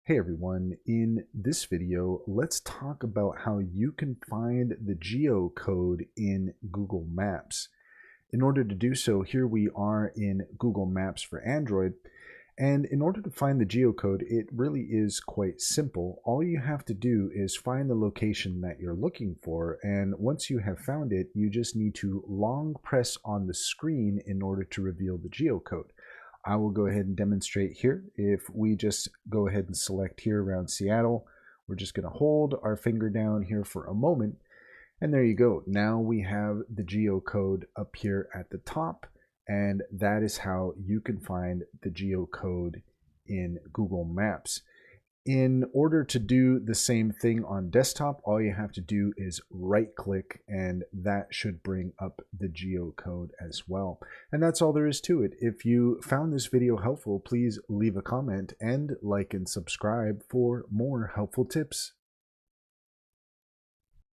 Hey everyone, in this video, let's talk about how you can find the geocode in Google Maps. In order to do so, here we are in Google Maps for Android. And in order to find the geocode, it really is quite simple. All you have to do is find the location that you're looking for. And once you have found it, you just need to long press on the screen in order to reveal the geocode. I will go ahead and demonstrate here. If we just go ahead and select here around Seattle, we're just going to hold our finger down here for a moment. And there you go. Now we have the geocode up here at the top. And that is how you can find the geocode in Google Maps. In order to do the same thing on desktop, all you have to do is right click and that should bring up the geocode as well. And that's all there is to it. If you found this video helpful, please leave a comment and like and subscribe for more helpful tips.